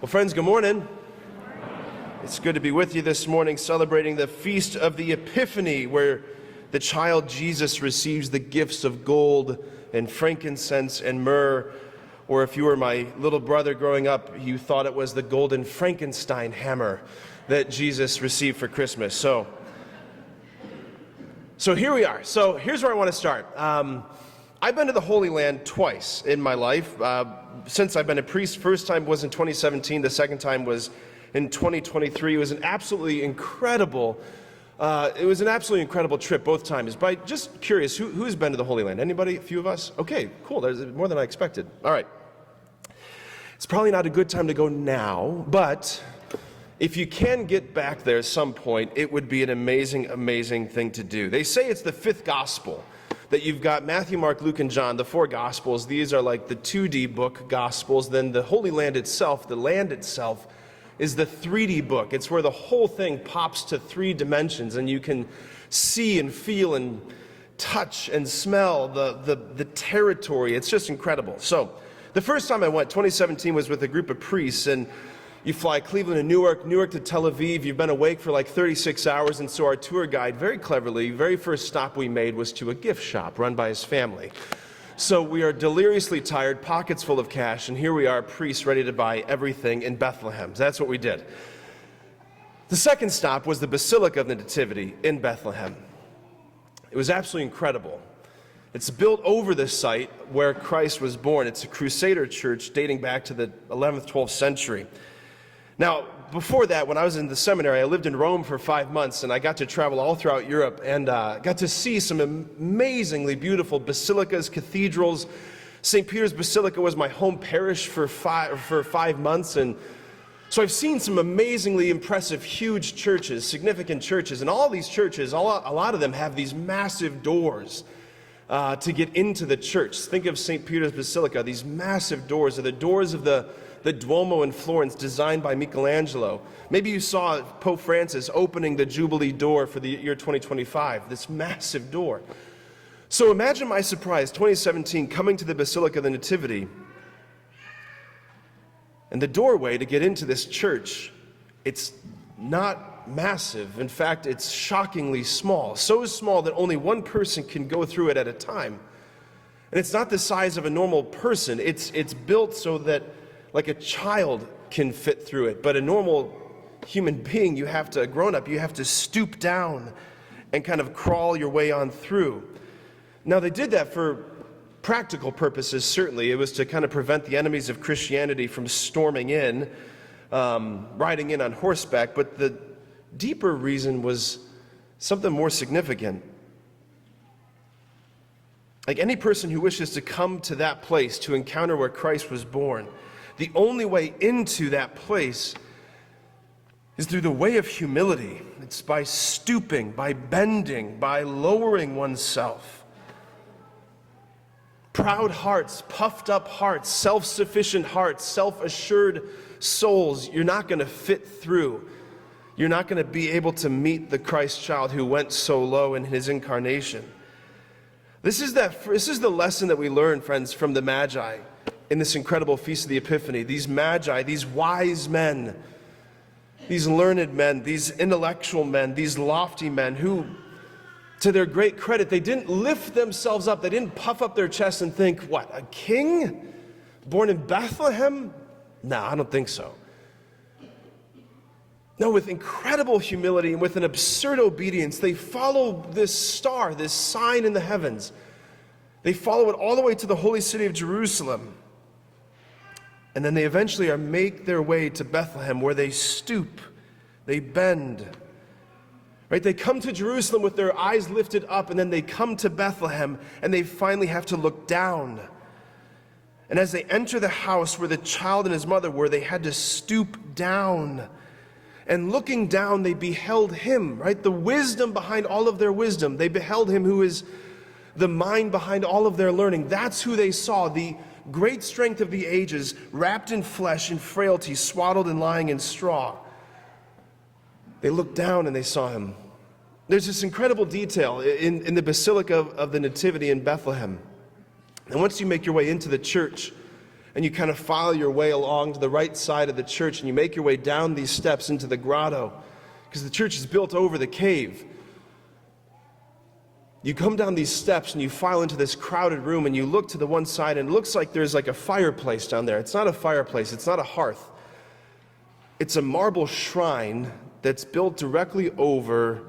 Well, friends, good morning. It's good to be with you this morning, celebrating the Feast of the Epiphany, where the child Jesus receives the gifts of gold and frankincense and myrrh. Or if you were my little brother growing up, you thought it was the golden Frankenstein hammer that Jesus received for Christmas. So here we are. So here's where I want to start. I've been to the Holy Land twice in my life. Since I've been a priest, first time was in 2017, the second time was in 2023. It was an absolutely incredible trip both times. But just curious, who's been to the Holy Land? Anybody? A few of us? Okay, cool. There's more than I expected. All right. It's probably not a good time to go now, but if you can get back there at some point, it would be an amazing, amazing thing to do. They say it's the fifth gospel. That you've got Matthew, Mark, Luke, and John, the four Gospels. These are like the 2D book Gospels. Then the Holy Land itself, the land itself, is the 3D book. It's where the whole thing pops to 3 dimensions, and you can see and feel and touch and smell the territory. It's just incredible. So the first time I went, 2017, was with a group of priests, and you fly Cleveland to Newark to Tel Aviv. You've been awake for like 36 hours, and so our tour guide, very cleverly, very first stop we made was to a gift shop run by his family. So we are deliriously tired, pockets full of cash, and here we are, priests ready to buy everything in Bethlehem. So that's what we did. The second stop was the Basilica of the Nativity in Bethlehem. It was absolutely incredible. It's built over the site where Christ was born. It's a Crusader church dating back to the 11th, 12th century. Now, before that, when I was in the seminary, I lived in Rome for 5 months, and I got to travel all throughout Europe and got to see some amazingly beautiful basilicas, cathedrals. St. Peter's Basilica was my home parish for 5 months, and so I've seen some amazingly impressive, huge churches, significant churches, and all these churches, a lot of them have these massive doors to get into the church. Think of St. Peter's Basilica. These massive doors are the doors of the Duomo in Florence, designed by Michelangelo. Maybe you saw Pope Francis opening the Jubilee door for the year 2025, this massive door. So imagine my surprise, 2017, coming to the Basilica of the Nativity, and the doorway to get into this church, it's not massive. In fact, it's shockingly small, so small that only one person can go through it at a time. And it's not the size of a normal person. It's built so that like a child can fit through it, but a normal human being, a grown-up, you have to stoop down and kind of crawl your way on through. Now, they did that for practical purposes, certainly. It was to kind of prevent the enemies of Christianity from storming in, riding in on horseback, but the deeper reason was something more significant. Like any person who wishes to come to that place to encounter where Christ was born, the only way into that place is through the way of humility. It's by stooping, by bending, by lowering oneself. Proud hearts, puffed up hearts, self-sufficient hearts, self-assured souls, you're not going to fit through. You're not going to be able to meet the Christ child who went so low in his incarnation. This is the lesson that we learn, friends, from the Magi in this incredible Feast of the Epiphany. These Magi, these wise men, these learned men, these intellectual men, these lofty men who, to their great credit, they didn't lift themselves up. They didn't puff up their chest and think, what, a king born in Bethlehem? No, I don't think so. No, with incredible humility and with an absurd obedience, they follow this star, this sign in the heavens. They follow it all the way to the holy city of Jerusalem. And then they eventually make their way to Bethlehem, where they stoop, they bend. Right? They come to Jerusalem with their eyes lifted up, and then they come to Bethlehem, and they finally have to look down. And as they enter the house where the child and his mother were, they had to stoop down. And looking down, they beheld him, right? The wisdom behind all of their wisdom. They beheld him who is the mind behind all of their learning. That's who they saw, the great strength of the ages, wrapped in flesh and frailty, swaddled and lying in straw. They looked down and they saw him. There's this incredible detail in the Basilica of the Nativity in Bethlehem. And once you make your way into the church, and you kind of follow your way along to the right side of the church, and you make your way down these steps into the grotto, because the church is built over the cave. You come down these steps and you file into this crowded room, and you look to the one side, and it looks like there's like a fireplace down there. It's not a fireplace, it's not a hearth. It's a marble shrine that's built directly over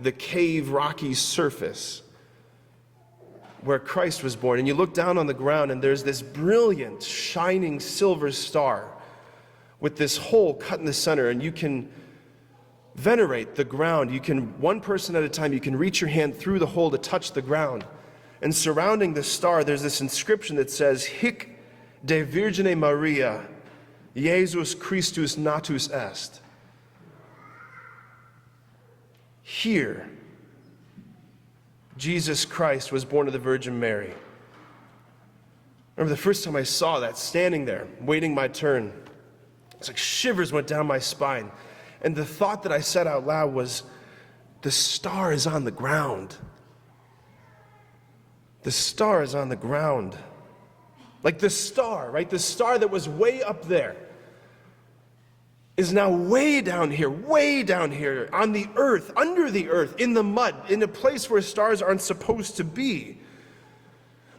the cave rocky surface where Christ was born. And you look down on the ground, and there's this brilliant, shining silver star with this hole cut in the center, and you can venerate the ground. You can, one person at a time, you can reach your hand through the hole to touch the ground. And surrounding the star, there's this inscription that says, Hic de Virgine Maria, Jesus Christus natus est. Here, Jesus Christ was born of the Virgin Mary. I remember the first time I saw that, standing there, waiting my turn. It's like shivers went down my spine. And the thought that I said out loud was, the star is on the ground. The star is on the ground. Like the star, right? The star that was way up there is now way down here on the earth, under the earth, in the mud, in a place where stars aren't supposed to be.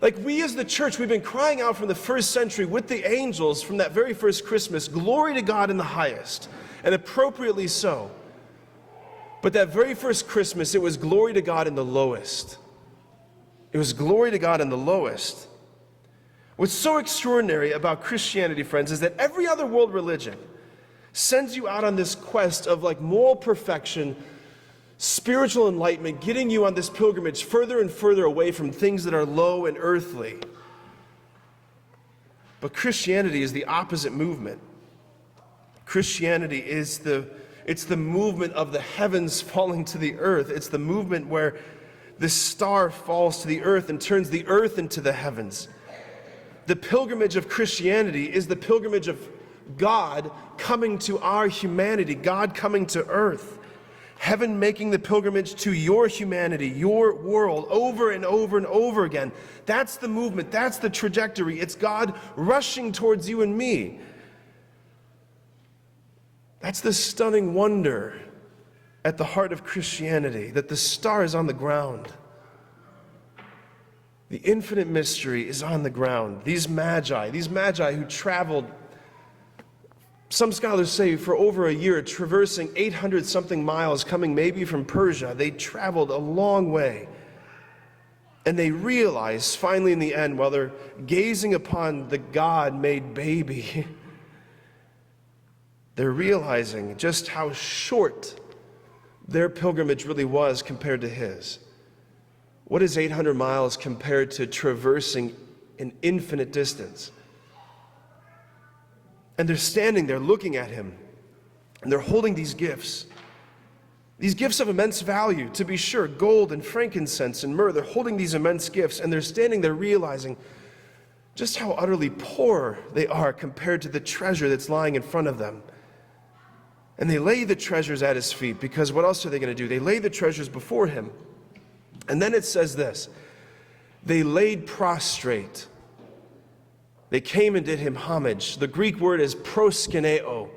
Like we as the church, we've been crying out from the first century with the angels from that very first Christmas, glory to God in the highest, and appropriately so. But that very first Christmas, it was glory to God in the lowest. It was glory to God in the lowest. What's so extraordinary about Christianity, friends, is that every other world religion sends you out on this quest of like moral perfection, spiritual enlightenment, getting you on this pilgrimage further and further away from things that are low and earthly. But Christianity is the opposite movement. Christianity is the movement of the heavens falling to the earth. It's the movement where the star falls to the earth and turns the earth into the heavens. The pilgrimage of Christianity is the pilgrimage of God coming to our humanity, God coming to earth. Heaven making the pilgrimage to your humanity, your world, over and over and over again. That's the movement, that's the trajectory. It's God rushing towards you and me. That's the stunning wonder at the heart of Christianity, that the star is on the ground. The infinite mystery is on the ground. These magi who traveled, some scholars say, for over a year, traversing 800-something miles, coming maybe from Persia. They traveled a long way. And they realized, finally in the end, while they're gazing upon the God-made baby, they're realizing just how short their pilgrimage really was compared to his. What is 800 miles compared to traversing an infinite distance? And they're standing there looking at him, and they're holding these gifts of immense value, to be sure, gold and frankincense and myrrh. They're holding these immense gifts, and they're standing there realizing just how utterly poor they are compared to the treasure that's lying in front of them. And they lay the treasures at his feet, because what else are they going to do? They lay the treasures before him. And then it says this, they laid prostrate. They came and did him homage. The Greek word is proskuneo.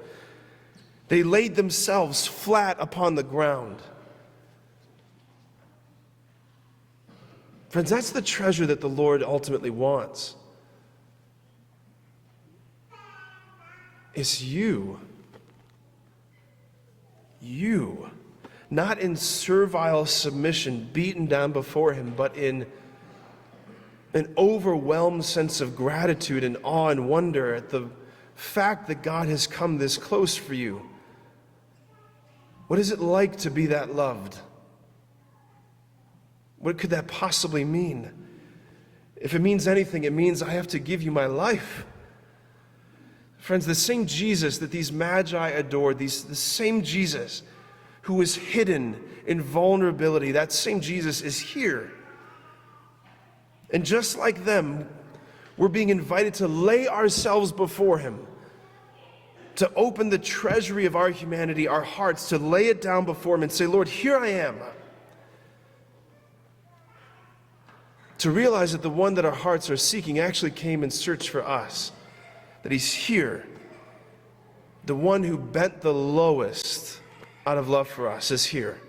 They laid themselves flat upon the ground. Friends, that's the treasure that the Lord ultimately wants. It's you. You. Not in servile submission, beaten down before him, but in an overwhelmed sense of gratitude and awe and wonder at the fact that God has come this close for you. What is it like to be that loved? What could that possibly mean? If it means anything, it means I have to give you my life. Friends, the same Jesus that these magi adored, the same Jesus who was hidden in vulnerability, that same Jesus is here. And just like them, we're being invited to lay ourselves before him, to open the treasury of our humanity, our hearts, to lay it down before him and say, Lord, here I am. To realize that the one that our hearts are seeking actually came and searched for us. that he's here. The one who bent the lowest out of love for us is here.